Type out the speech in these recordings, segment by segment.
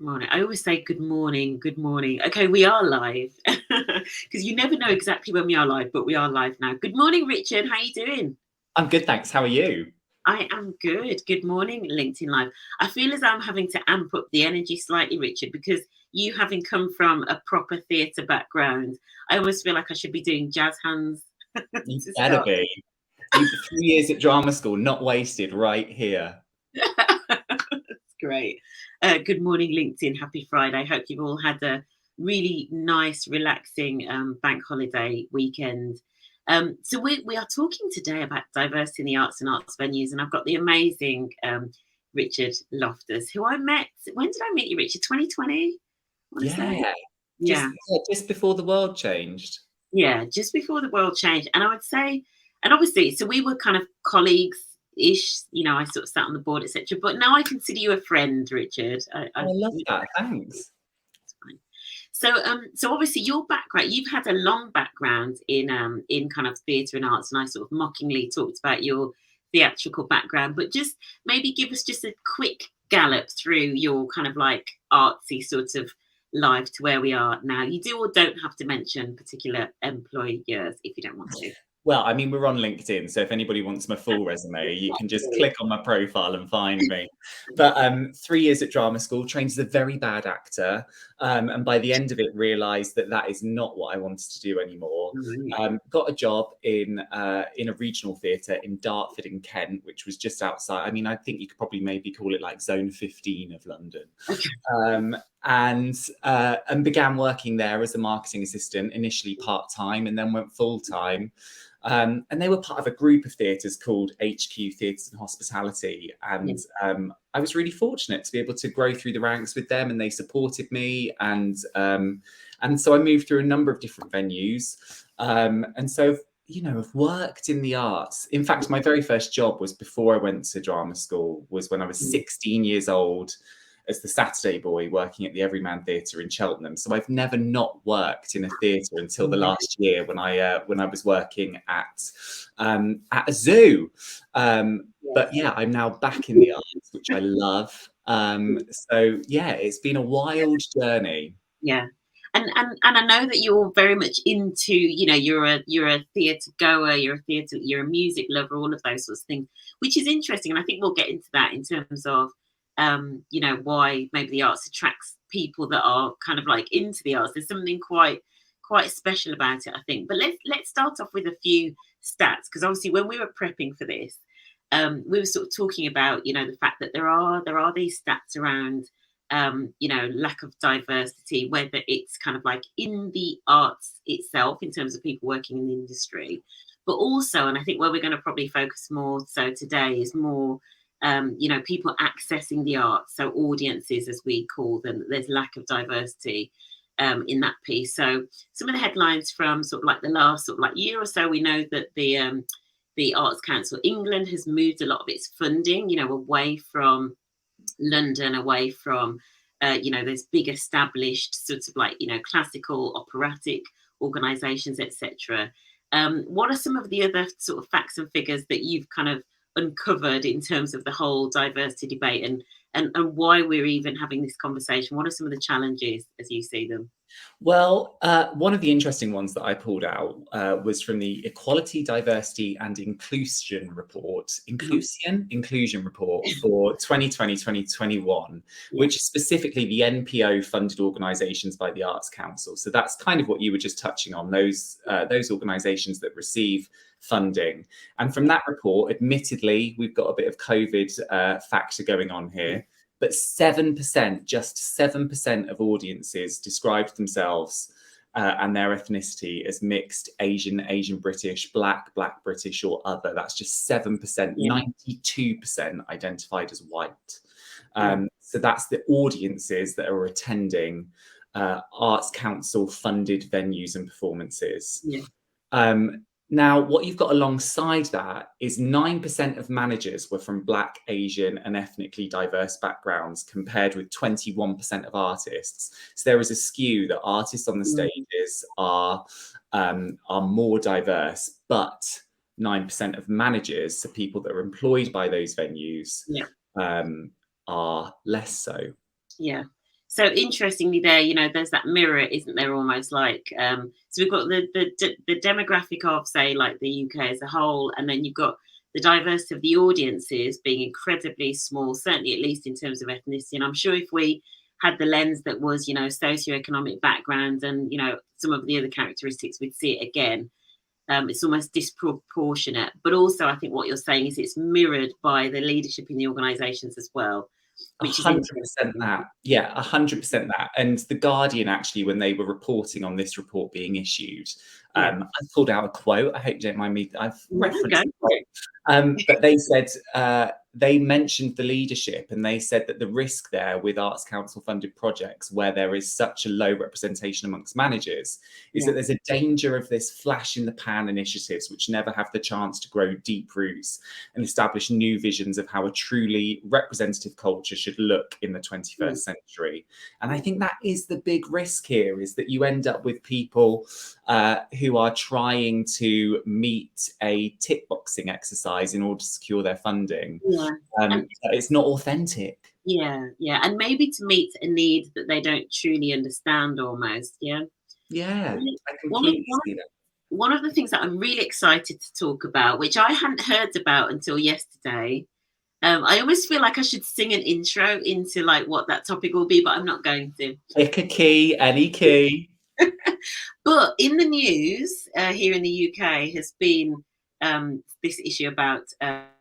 morning. I always say good morning, good morning. Okay, we are live because you never know exactly when we are live, but we are live now. Good morning, Richard. How you doing? I'm good, thanks. How are you? I am good. Good morning, LinkedIn Live. I feel as I'm having to amp up the energy slightly, Richard, because you having come from a proper theatre background, I almost feel like I should be doing jazz hands You to better start. be. 3 years at drama school, not wasted, right here. That's great. Good morning, LinkedIn. Happy Friday. Hope you've all had a really nice, relaxing bank holiday weekend. So we are talking today about diversity in the arts and arts venues, and I've got the amazing Richard Loftus, who I met. When did I meet you, Richard? 2020, I want to say. Yeah, Yeah, just before the world changed. yeah, just before the world changed. And I would say, and obviously, so we were kind of colleagues ish, I sort of sat on the board, etc. But now I consider you a friend, Richard. Oh, I love that. Thanks. It's fine. So obviously your background, you've had a long background in kind of theatre and arts, and I sort of mockingly talked about your theatrical background, but just maybe give us just a quick gallop through your kind of like artsy sort of life to where we are now. You do or don't have to mention particular employers if you don't want to. Well, I mean, we're on LinkedIn, so if anybody wants my full resume, you can just click on my profile and find me. But 3 years at drama school, trained as a very bad actor, and by the end of it, realised that that is not what I wanted to do anymore. Got a job in a regional theatre in Dartford in Kent, which was just outside. I mean, I think you could probably maybe call it like Zone 15 of London. And began working there as a marketing assistant, initially part-time and then went full-time. And they were part of a group of theatres called HQ Theatres and Hospitality. And I was really fortunate to be able to grow through the ranks with them, and they supported me. And so I moved through a number of different venues. And so, I've worked in the arts. In fact, my very first job was before I went to drama school, was when I was 16 years old, as the Saturday boy working at the Everyman Theatre in Cheltenham. So I've never not worked in a theatre until the last year when I was working at a zoo. But yeah, I'm now back in the arts, which I love. So yeah, it's been a wild journey. Yeah. And I know that you're very much into, you're a theatre goer, you're a music lover, all of those sorts of things, which is interesting. And I think we'll get into that in terms of, why maybe the arts attracts people that are kind of like into the arts. There's something quite special about it, I think. But let's start off with a few stats, because obviously when we were prepping for this, we were sort of talking about, the fact that there are these stats around lack of diversity, whether it's kind of like in the arts itself in terms of people working in the industry, but also, and I think where we're going to probably focus more so today is more, people accessing the arts, so audiences as we call them. There's lack of diversity in that piece. So some of the headlines from sort of like the last sort of like year or so, we know that the Arts Council England has moved a lot of its funding, away from London, away from those big established sorts of like classical operatic organizations, etc. What are some of the other sort of facts and figures that you've kind of uncovered in terms of the whole diversity debate, and why we're even having this conversation? What are some of the challenges as you see them? Well, one of the interesting ones that I pulled out was from the Equality, Diversity and Inclusion report, Inclusion report for 2020-2021, which is specifically the NPO funded organisations by the Arts Council. So that's kind of what you were just touching on, those organisations that receive funding. And from that report, admittedly, we've got a bit of COVID factor going on here. But 7%, just 7% of audiences described themselves and their ethnicity as mixed, Asian British, Black British or other. That's just 7%, 92% identified as white. So that's the audiences that are attending Arts Council funded venues and performances. Now, what you've got alongside that is 9% of managers were from Black, Asian and ethnically diverse backgrounds, compared with 21% of artists. So there is a skew that artists on the stages are more diverse, but 9% of managers, so people that are employed by those venues, are less so. Yeah. So interestingly, there, there's that mirror, isn't there? Almost like, so we've got the demographic of, say, like the UK as a whole, and then you've got the diversity of the audiences being incredibly small, certainly at least in terms of ethnicity. And I'm sure if we had the lens that was, socioeconomic background and some of the other characteristics, we'd see it again. It's almost disproportionate. But also, I think what you're saying is it's mirrored by the leadership in the organisations as well, which is 100% that. Yeah, 100% that. And The Guardian, actually, when they were reporting on this report being issued, I pulled out a quote. I hope you don't mind me. I've referenced the quote. But they said, they mentioned the leadership, and they said that the risk there with Arts Council funded projects where there is such a low representation amongst managers is that there's a danger of this flash in the pan initiatives which never have the chance to grow deep roots and establish new visions of how a truly representative culture should look in the 21st century. And I think that is the big risk here, is that you end up with people who are trying to meet a tick boxing exercise in order to secure their funding. It's not authentic. And maybe to meet a need that they don't truly understand, almost. I completely see that. One of the things that I'm really excited to talk about, which I hadn't heard about until yesterday, I almost feel like I should sing an intro into like what that topic will be, but I'm not going to. Pick a key, any key. But in the news here in the UK has been this issue about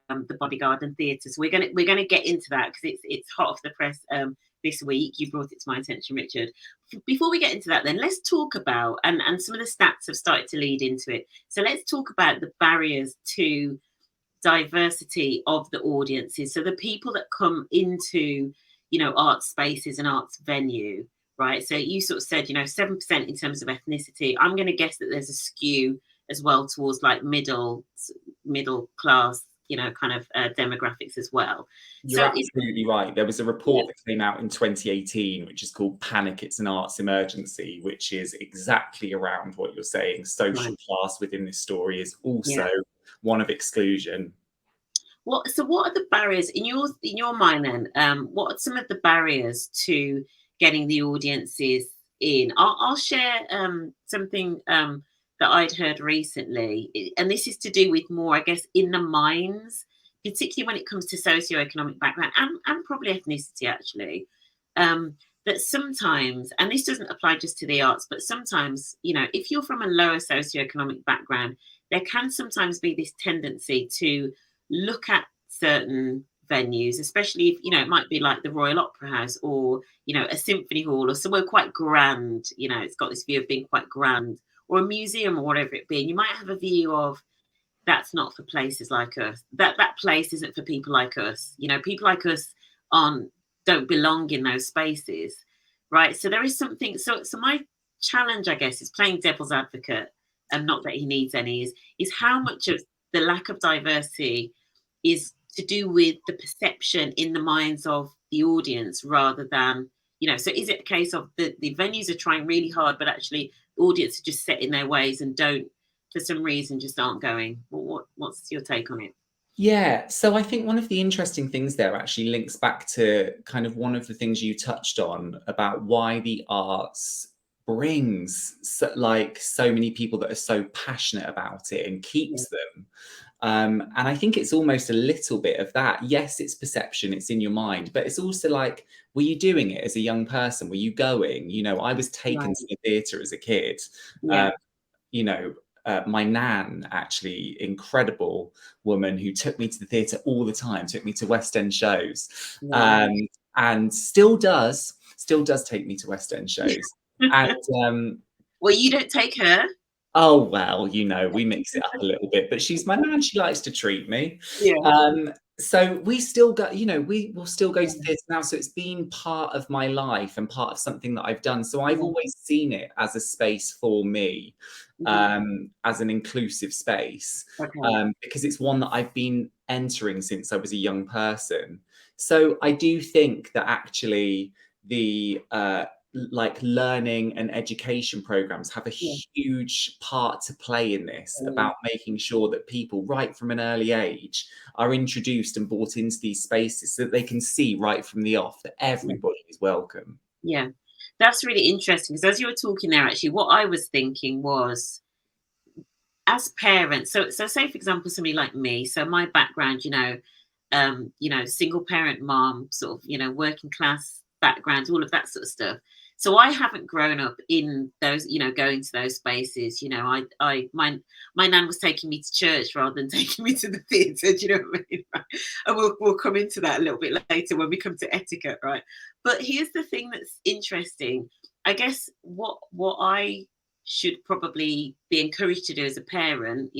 the Bodyguard and theatres. We're gonna get into that because it's hot off the press this week. You brought it to my attention, Richard. Before we get into that, then let's talk about, and some of the stats have started to lead into it. So let's talk about the barriers to diversity of the audiences. So the people that come into, art spaces and arts venue, right? So you sort of said, 7% in terms of ethnicity. I'm going to guess that there's a skew as well towards like middle class, kind of demographics as well. You're absolutely right. There was a report that came out in 2018, which is called Panic, It's an Arts Emergency, which is exactly around what you're saying. Social class within this story is also one of exclusion. So what are the barriers in your mind then? What are some of the barriers to getting the audiences in? I'll share something that I'd heard recently, and this is to do with more, I guess, in the minds, particularly when it comes to socioeconomic background and probably ethnicity, actually, that sometimes, and this doesn't apply just to the arts, but sometimes, if you're from a lower socioeconomic background, there can sometimes be this tendency to look at certain venues, especially if, it might be like the Royal Opera House or, a symphony hall or somewhere quite grand, it's got this view of being quite grand, or a museum or whatever it be. And you might have a view of, that's not for places like us. That place isn't for people like us. People like us don't belong in those spaces, right? So there is something. So my challenge, I guess, is playing devil's advocate, and not that he needs any, is how much of the lack of diversity is to do with the perception in the minds of the audience rather than, so is it a case of the venues are trying really hard, but actually the audience are just set in their ways and don't, for some reason, just aren't going? What's your take on it? Yeah, so I think one of the interesting things there actually links back to kind of one of the things you touched on about why the arts brings so many people that are so passionate about it and keeps them. And I think it's almost a little bit of that. Yes, it's perception, it's in your mind, but it's also like, were you doing it as a young person? Were you going? I was taken to the theatre as a kid. My nan, actually, incredible woman who took me to the theatre all the time, took me to West End shows, and still does take me to West End shows. And well, you don't take her. Oh, well, we mix it up a little bit, but she's my nan. She likes to treat me. So we still go, we will still go to theatre now. So it's been part of my life and part of something that I've done. So I've always seen it as a space for me, as an inclusive space, because it's one that I've been entering since I was a young person. So I do think that actually the learning and education programs have a huge part to play in this, about making sure that people right from an early age are introduced and brought into these spaces so that they can see right from the off that everybody is welcome. Yeah, that's really interesting because as you were talking there, actually, what I was thinking was, as parents, so say for example, somebody like me, so my background, single parent mom, sort of, working class background, all of that sort of stuff. So I haven't grown up in those, going to those spaces. My nan was taking me to church rather than taking me to the theatre. Do you know what I mean? Right? And we'll come into that a little bit later when we come to etiquette, right? But here's the thing that's interesting. I guess what I should probably be encouraged to do as a parent,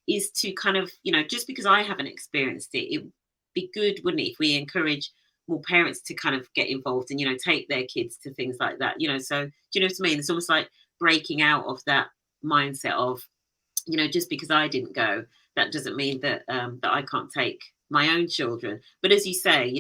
is to kind of, just because I haven't experienced it, it would be good, wouldn't it, if we encourage more parents to kind of get involved and, take their kids to things like that, so do you know what I mean? It's almost like breaking out of that mindset of, just because I didn't go, that doesn't mean that that I can't take my own children. But as you say,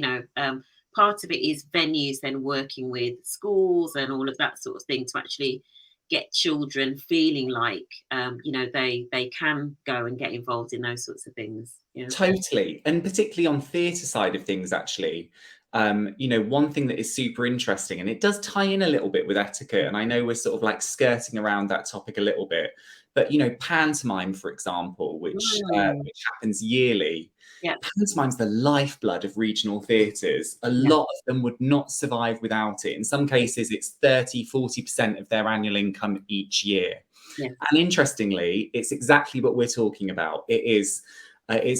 part of it is venues then working with schools and all of that sort of thing to actually get children feeling like they can go and get involved in those sorts of things. Totally. And particularly on theatre side of things, actually, one thing that is super interesting, and it does tie in a little bit with etiquette, and I know we're sort of like skirting around that topic a little bit, but pantomime, for example, which happens yearly. Yeah. Pantomime's the lifeblood of regional theatres. A lot of them would not survive without it. In some cases, it's 30-40% of their annual income each year. Yeah. And interestingly, it's exactly what we're talking about. It is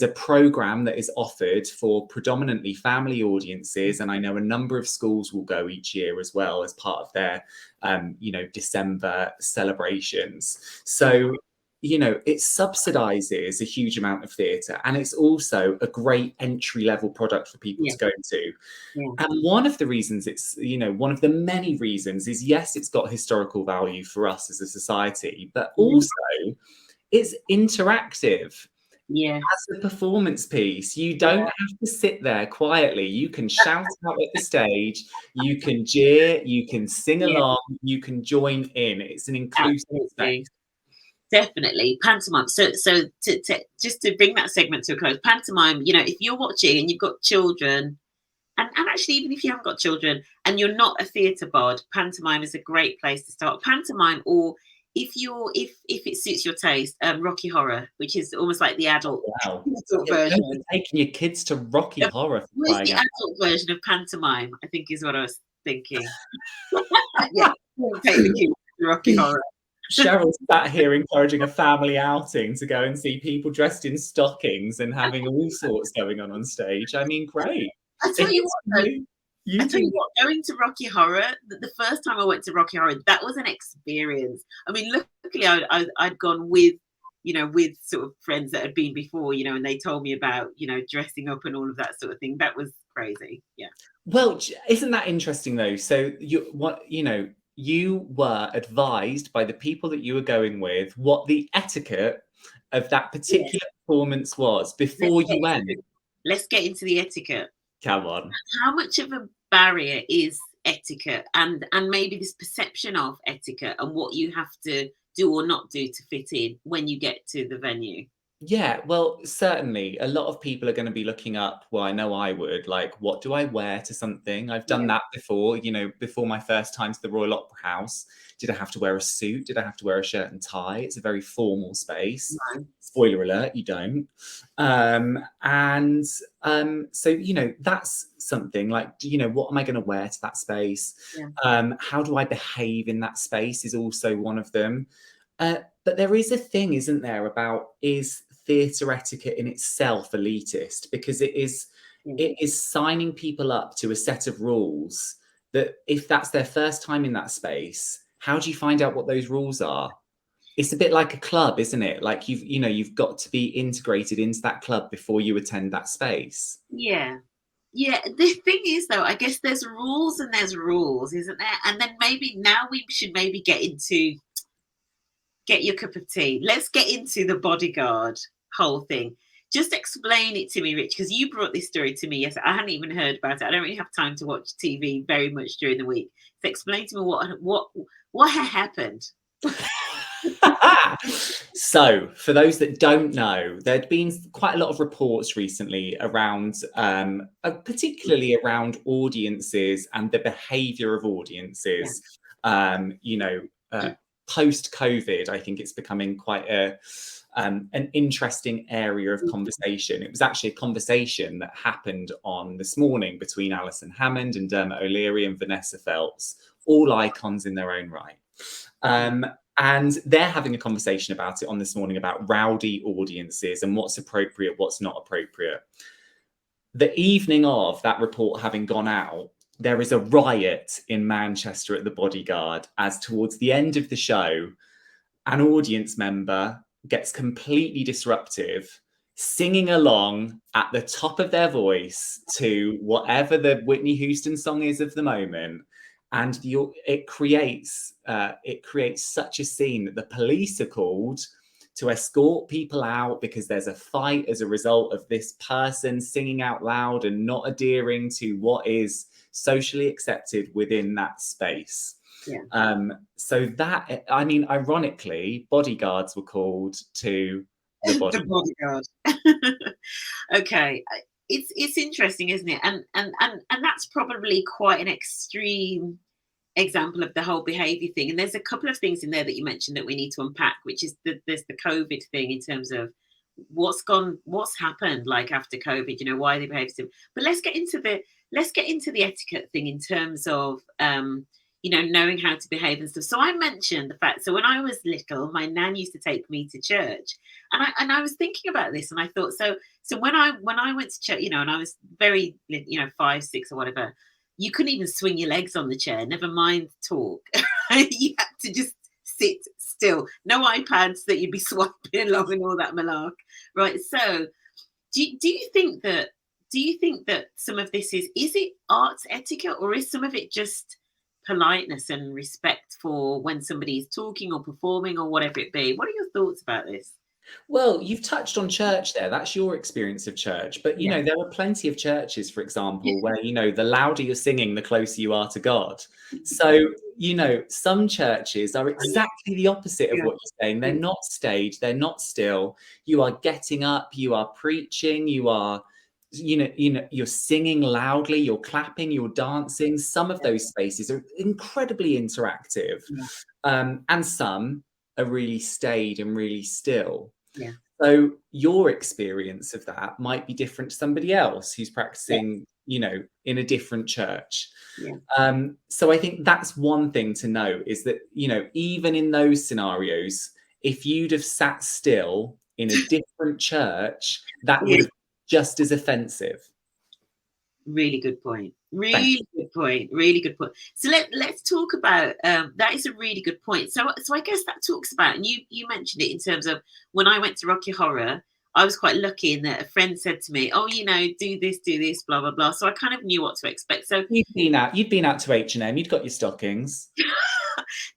a program that is offered for predominantly family audiences, and I know a number of schools will go each year as well as part of their, December celebrations. So, it subsidizes a huge amount of theatre, and it's also a great entry level product for people to go to. Yeah. And one of the reasons one of the many reasons is, yes, it's got historical value for us as a society, but also it's interactive. Yeah. As a performance piece, you don't have to sit there quietly. You can shout out at the stage, you can jeer, you can sing along, you can join in. It's an inclusive space. Definitely. Pantomime. So to just to bring that segment to a close, pantomime, if you're watching and you've got children, and actually even if you haven't got children and you're not a theatre bod, pantomime is a great place to start. Pantomime, or if it suits your taste, Rocky Horror, which is almost like the adult version. Taking your kids to Rocky Horror. Where's the adult version of pantomime, I think is what I was thinking. Yeah, take the kids to Rocky Horror. Cheryl's sat here encouraging a family outing to go and see people dressed in stockings and having all sorts going on stage. I mean, great. I tell you what, going to Rocky Horror, the first time I went to Rocky Horror, that was an experience. I mean, luckily I'd gone with sort of friends that had been before, and they told me about, dressing up and all of that sort of thing. That was crazy. Yeah. Well, isn't that interesting though? So you were advised by the people that you were going with what the etiquette of that particular performance was before you went. Let's get into the etiquette. Come on. How much of a barrier is etiquette and maybe this perception of etiquette and what you have to do or not do to fit in when you get to the venue? Yeah, well, certainly a lot of people are going to be looking up, well, I know I would, like, what do I wear to something? I've done that before, before my first time to the Royal Opera House. Did I have to wear a suit? Did I have to wear a shirt and tie? It's a very formal space. No. Spoiler alert, you don't. So, that's something like, what am I going to wear to that space? Yeah. How do I behave in that space is also one of them. But there is a thing, isn't there, about is theatre etiquette in itself elitist? Because it is signing people up to a set of rules that if that's their first time in that space, how do you find out what those rules are? It's a bit like a club, isn't it? Like you've got to be integrated into that club before you attend that space. Yeah. Yeah, the thing is, though, I guess there's rules and there's rules, isn't there? And then maybe now we should maybe get your cup of tea. Let's get into the bodyguard whole thing. Just explain it to me, Rich, because you brought this story to me. Yes, I hadn't even heard about it. I don't really have time to watch TV very much during the week. So explain to me what had happened. So, for those that don't know, there'd been quite a lot of reports recently around, particularly around audiences and the behaviour of Yeah. audiences. You know, post-COVID, I think it's becoming quite an interesting area of conversation. It was actually a conversation that happened on This Morning between Alison Hammond and Dermot O'Leary and Vanessa Feltz, all icons in their own right. And they're having a conversation about it on This Morning about rowdy audiences and what's appropriate, what's not appropriate. The evening of that report having gone out, there is a riot in Manchester at the Bodyguard, as towards the end of the show, an audience member gets completely disruptive, singing along at the top of their voice to whatever the Whitney Houston song is of the moment. And it creates such a scene that the police are called to escort people out because there's a fight as a result of this person singing out loud and not adhering to what is socially accepted within that space. Yeah. So that, I mean, ironically, bodyguards were called to the Bodyguard. Okay, it's interesting, isn't it? And that's probably quite an extreme example of the whole behavior thing. And there's a couple of things in there that you mentioned that we need to unpack, which is there's the COVID thing in terms of what's happened like after COVID, you know, why they behave so. But let's get into the etiquette thing in terms of you know, knowing how to behave and stuff. So I mentioned the fact, so when I was little, my nan used to take me to church, and I was thinking about this, and I thought, so when I went to church, you know, and I was very, you know, 5, 6 or whatever, you couldn't even swing your legs on the chair, never mind talk. You had to just sit still. No iPads that you'd be swiping along and all that malark, right? So do you think that some of this is it arts etiquette, or is some of it just politeness and respect for when somebody is talking or performing or whatever it be? What are your thoughts about this? Well, you've touched on church there. That's your experience of church. But, you Yeah. know, there are plenty of churches, for example, where, you know, the louder you're singing, the closer you are to God. So, you know, some churches are exactly the opposite of what you're saying. They're not staged, they're not still. You are getting up, you are preaching, you are, you're singing loudly, you're clapping, you're dancing. Some of those spaces are incredibly interactive. And some are really staid and really still. Yeah. So your experience of that might be different to somebody else who's practicing, you know, in a different church. Yeah. So I think that's one thing to know, is that, you know, even in those scenarios, if you'd have sat still in a different church, that would have been just as offensive. Really good point. Really good point. Really good point. So let's talk about that is a really good point. So I guess that talks about, and you mentioned it in terms of when I went to Rocky Horror, I was quite lucky in that a friend said to me, "Oh, you know, do this, blah blah blah." So I kind of knew what to expect. So you'd been out to H&M, you'd got your stockings. Do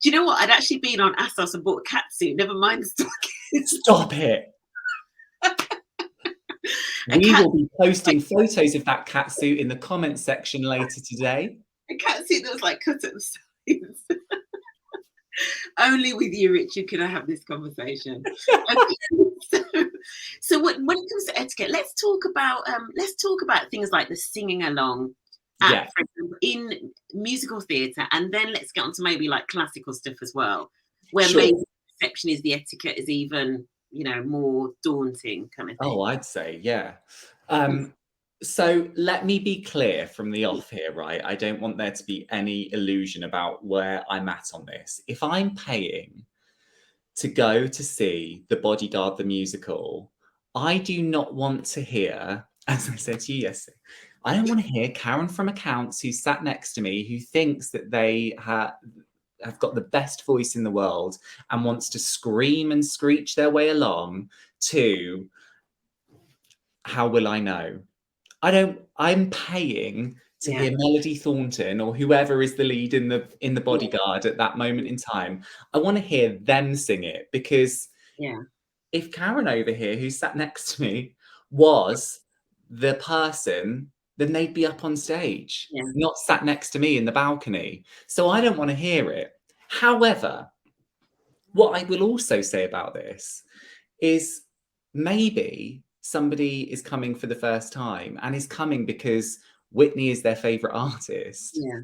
you know what? I'd actually been on ASOS and bought a cat suit. Never mind the stockings. Stop it. We will be posting photos of that cat suit in the comments section later today. A cat suit that was like cut at the sides. Only with you, Richard, can I have this conversation. So when it comes to etiquette, let's talk about things like the singing along for example, in musical theatre, and then let's get on to maybe like classical stuff as well, where maybe the perception is the etiquette is even, you know, more daunting kind of thing. Oh, I'd say, yeah. So let me be clear from the off here, right? I don't want there to be any illusion about where I'm at on this. If I'm paying to go to see The Bodyguard, the musical, I do not want to hear, as I said to you yesterday, I don't want to hear Karen from accounts who sat next to me who thinks that they have got the best voice in the world and wants to scream and screech their way along to How Will I Know? I'm paying to hear Melody Thornton or whoever is the lead in the Bodyguard at that moment in time. I want to hear them sing it, because if Karen over here, who sat next to me, was the person, then they'd be up on stage, not sat next to me in the balcony. So I don't want to hear it. However, What I will also say about this is maybe somebody is coming for the first time and is coming because Whitney is their favorite artist. Yeah.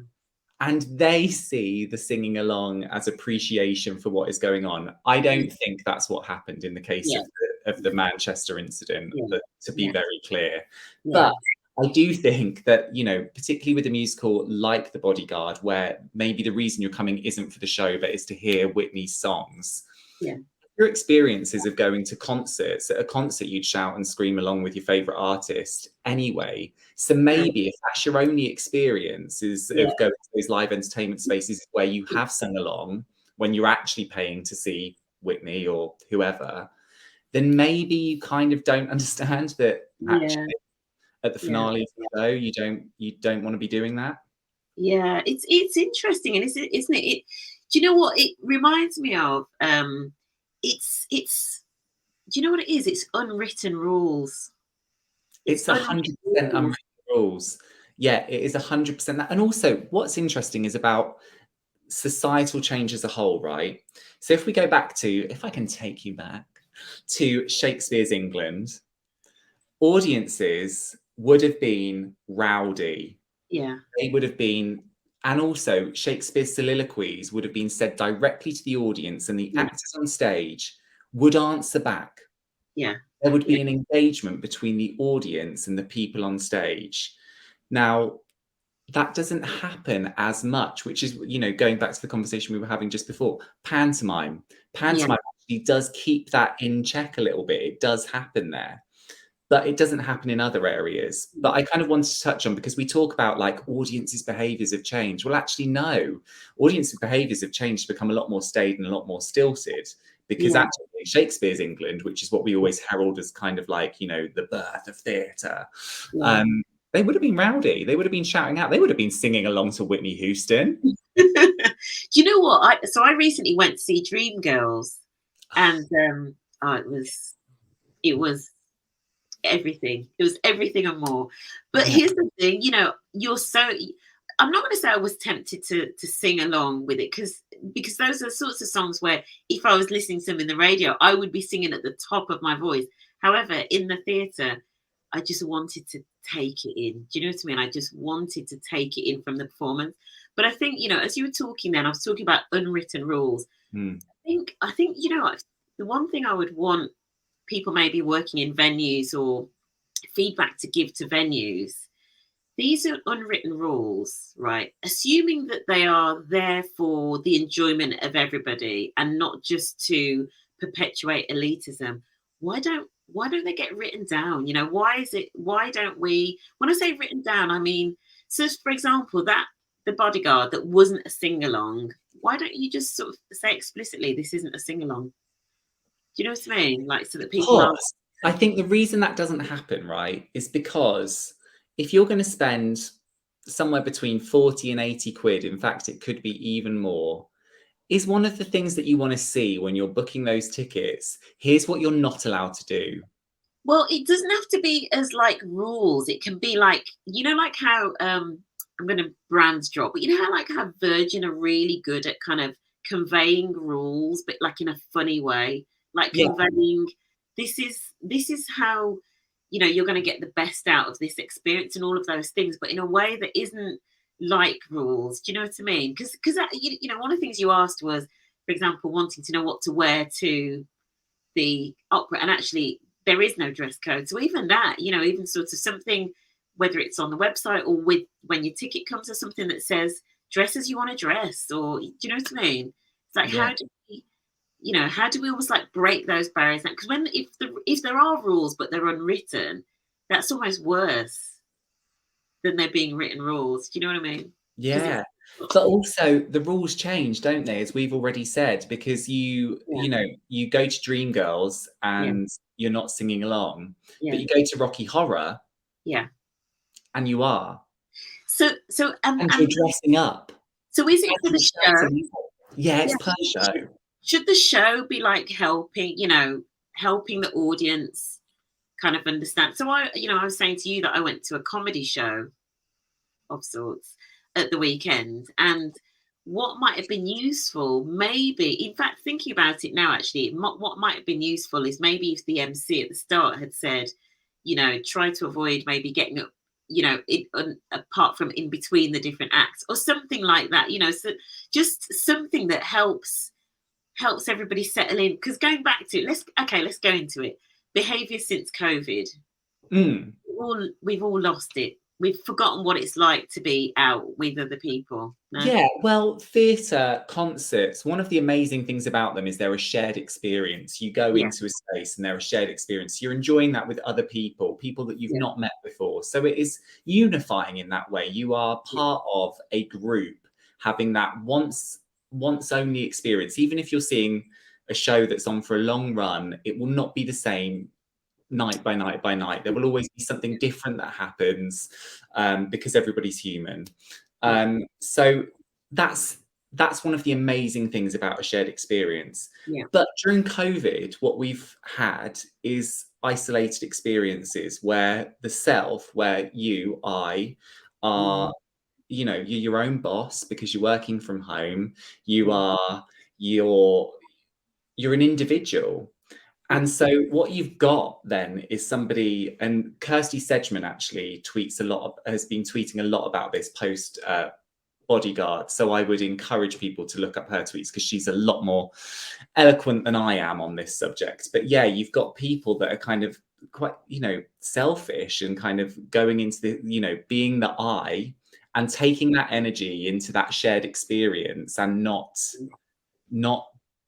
And they see the singing along as appreciation for what is going on. I don't think that's what happened in the case of the Manchester incident, to be very clear. But I do think that, you know, particularly with a musical like The Bodyguard, where maybe the reason you're coming isn't for the show, but is to hear Whitney's songs. Yeah. Your experiences of going to concerts, at a concert you'd shout and scream along with your favorite artist anyway. So maybe if that's your only experience is of going to those live entertainment spaces where you have sung along when you're actually paying to see Whitney or whoever, then maybe you kind of don't understand that actually at the finale of the show you don't want to be doing that. Yeah, it's interesting, and isn't it? Do you know what it reminds me of? It's do you know what it is? It's unwritten rules. It's 100% unwritten rules. Yeah, it is 100% that. And also, what's interesting is about societal change as a whole, right? So if we go back to, if I can take you back to Shakespeare's England, audiences would have been rowdy. Yeah. They would have been, and also Shakespeare's soliloquies would have been said directly to the audience, and the actors on stage would answer back. Yeah. There would be an engagement between the audience and the people on stage. Now, that doesn't happen as much, which is, you know, going back to the conversation we were having just before, pantomime actually does keep that in check a little bit. It does happen there, but it doesn't happen in other areas. But I kind of wanted to touch on, because we talk about like audiences' behaviors have changed. Well, actually, no, audiences' behaviors have changed to become a lot more staid and a lot more stilted, because actually Shakespeare's England, which is what we always herald as kind of like, you know, the birth of theatre, they would have been rowdy. They would have been shouting out. They would have been singing along to Whitney Houston. Do you know what? I recently went to see Dreamgirls, and it was everything. It was everything and more. But here's the thing, you know, I'm not going to say I was tempted to sing along with it, because those are sorts of songs where if I was listening to them in the radio, I would be singing at the top of my voice. However, in the theatre, I just wanted to take it in. Do you know what I mean? I just wanted to take it in from the performance. But I think, you know, as you were talking then, I was talking about unwritten rules. I think, you know, the one thing I would want people maybe working in venues or feedback to give to venues, these are unwritten rules, right? Assuming that they are there for the enjoyment of everybody and not just to perpetuate elitism, why don't they get written down? You know, why don't we, when I say written down, I mean, so for example, that The Bodyguard that wasn't a sing-along, why don't you just sort of say explicitly, this isn't a sing-along? Do you know what I mean? Like, so that people are. I think the reason that doesn't happen, right, is because if you're going to spend somewhere between 40 and 80 quid, in fact, it could be even more, is one of the things that you want to see when you're booking those tickets. Here's what you're not allowed to do. Well, it doesn't have to be as like rules. It can be like, you know, like how I'm going to brand drop, but you know how Virgin are really good at kind of conveying rules, but like in a funny way, like conveying this is how, you know, you're going to get the best out of this experience and all of those things, but in a way that isn't like rules. Do you know what I mean? Because you know, one of the things you asked was, for example, wanting to know what to wear to the opera, and actually there is no dress code. So even that, you know, even sort of something, whether it's on the website or with when your ticket comes, or something that says dress as you want to dress, or do you know what I mean? It's like how do we, you know, how do we almost like break those barriers? Because if there are rules but they're unwritten, that's almost worse than there being written rules. Do you know what I mean? Yeah. But also the rules change, don't they? As we've already said, because you know, you go to Dreamgirls and you're not singing along, but you go to Rocky Horror, and you are. So and you're dressing up. So is it for the show? Yeah, it's per show. Should the show be like helping the audience kind of understand? So I was saying to you that I went to a comedy show of sorts at the weekend, and what might have been useful, maybe, in fact, thinking about it now, actually, what might have been useful is maybe if the MC at the start had said, try to avoid maybe getting up, apart from in between the different acts or something like that, so just something that helps everybody settle in. Because going back to let's go into it. Behavior since COVID. Mm. We've all lost it. We've forgotten what it's like to be out with other people. No? Yeah, well, theatre, concerts, one of the amazing things about them is they're a shared experience. You go Yeah, into a space and they're a shared experience. You're enjoying that with other people that you've yeah, not met before. So it is unifying in that way. You are yeah, part of a group having that once only experience. Even if you're seeing a show that's on for a long run, it will not be the same night by night by night. There will always be something different that happens, because everybody's human. yeah, So that's one of the amazing things about a shared experience. yeah. But during COVID, what we've had is isolated experiences where the self, where I Mhm. are, you're your own boss because you're working from home. You Yeah, are you're an individual. yeah. And so what you've got then is somebody, and Kirsty Sedgman actually has been tweeting a lot about this post Bodyguard. So I would encourage people to look up her tweets because she's a lot more eloquent than I am on this subject. But yeah, you've got people that are kind of quite, selfish and kind of going into being the I and taking that energy into that shared experience and not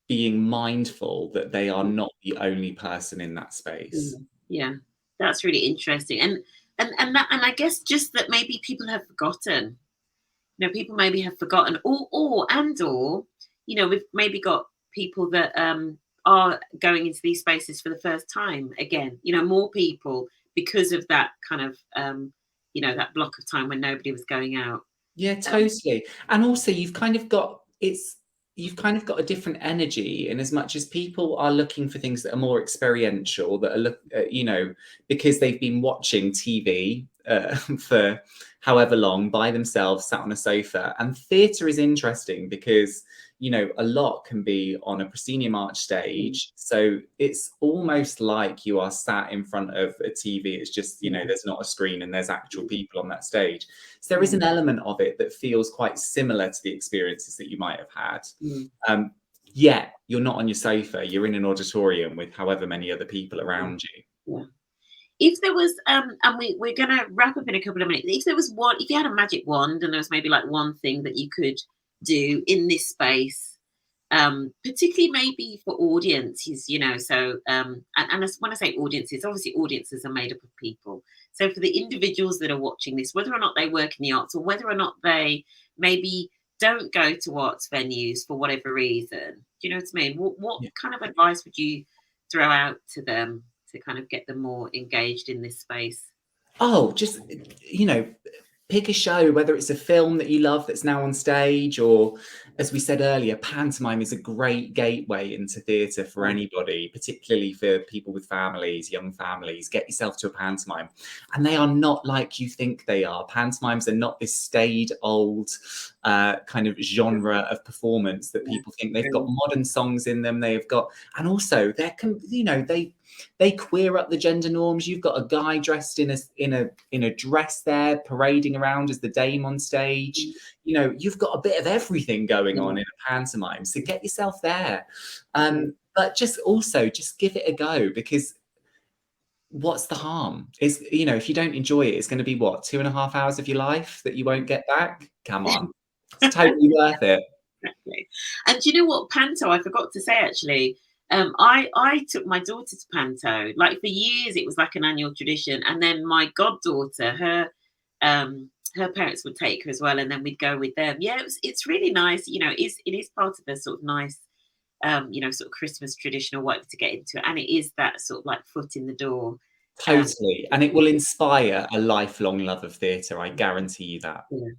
being mindful that they are not the only person in that space. Yeah, that's really interesting. And I guess just that maybe people have forgotten. People maybe have forgotten, or we've maybe got people that are going into these spaces for the first time again. More people because of that kind of that block of time when nobody was going out. Yeah, Um, totally. And also you've kind of got a different energy in as much as people are looking for things that are more experiential, that are because they've been watching TV for however long by themselves, sat on a sofa. And theatre is interesting because a lot can be on a proscenium arch stage. So it's almost like you are sat in front of a TV. It's just, there's not a screen and there's actual people on that stage. So there is an element of it that feels quite similar to the experiences that you might have had. Yeah, you're not on your sofa, you're in an auditorium with however many other people around you. yeah. If there was, and we're gonna wrap up in a couple of minutes. If you had a magic wand and there was maybe like one thing that you could do in this space, particularly maybe for audiences, so when I say audiences, obviously audiences are made up of people. So for the individuals that are watching this, whether or not they work in the arts or whether or not they maybe don't go to arts venues for whatever reason, do you know what I mean? What Yeah. kind of advice would you throw out to them to kind of get them more engaged in this space? Oh, just pick a show, whether it's a film that you love that's now on stage, or as we said earlier, pantomime is a great gateway into theatre for anybody, particularly for people with families, young families. Get yourself to a pantomime. And they are not like you think they are. Pantomimes are not this staid old kind of genre of performance that people think. They've got modern songs in them. They've got, and also they queer up the gender norms. You've got a guy dressed in a dress there, parading around as the dame on stage. You've got a bit of everything going on in a pantomime. So get yourself there. But just give it a go, because what's the harm? Is if you don't enjoy it, it's going to be what, 2.5 hours of your life that you won't get back? Come on. It's totally worth it. Exactly. And do you know what, Panto, I forgot to say actually, I took my daughter to Panto. Like for years it was like an annual tradition. And then my goddaughter, her parents would take her as well, and then we'd go with them. Yeah, it's really nice. It is part of a sort of nice sort of Christmas tradition or whatever to get into it. And it is that sort of like foot in the door. Totally. And it will inspire a lifelong love of theatre. I guarantee you that. Yeah.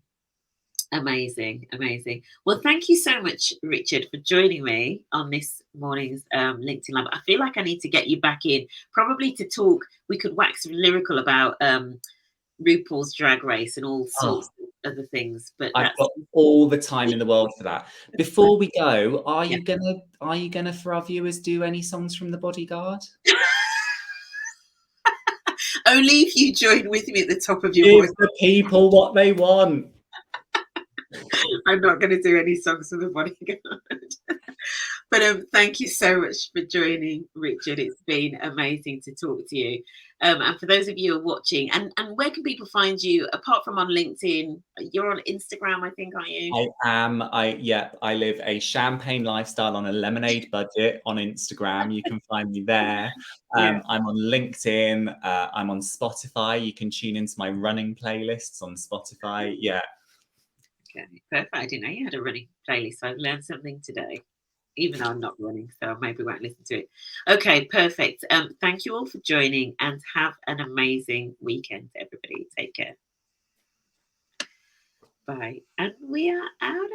Amazing, amazing. Well, thank you so much, Richard, for joining me on this morning's LinkedIn Live. I feel like I need to get you back in, probably to talk. We could wax lyrical about RuPaul's Drag Race and all Oh, sorts of other things. But I've that's got all the time in the world for that. Before we go, yeah. are you gonna for our viewers do any songs from The Bodyguard? Only if you join with me at the top of your Give voice. the people what they want. I'm not going to do any songs for The Bodyguard. But thank you so much for joining, Richard. It's been amazing to talk to you. And for those of you who are watching, and where can people find you apart from on LinkedIn? You're on Instagram, I think, aren't you? I am. I live a champagne lifestyle on a lemonade budget on Instagram. You can find me there. Yeah. I'm on LinkedIn. I'm on Spotify. You can tune into my running playlists on Spotify. Yeah. Okay, perfect. I didn't know you had a running playlist. So I've learned something today, even though I'm not running, so I maybe won't listen to it. Okay, perfect. Thank you all for joining, and have an amazing weekend, everybody. Take care. Bye. And we are out.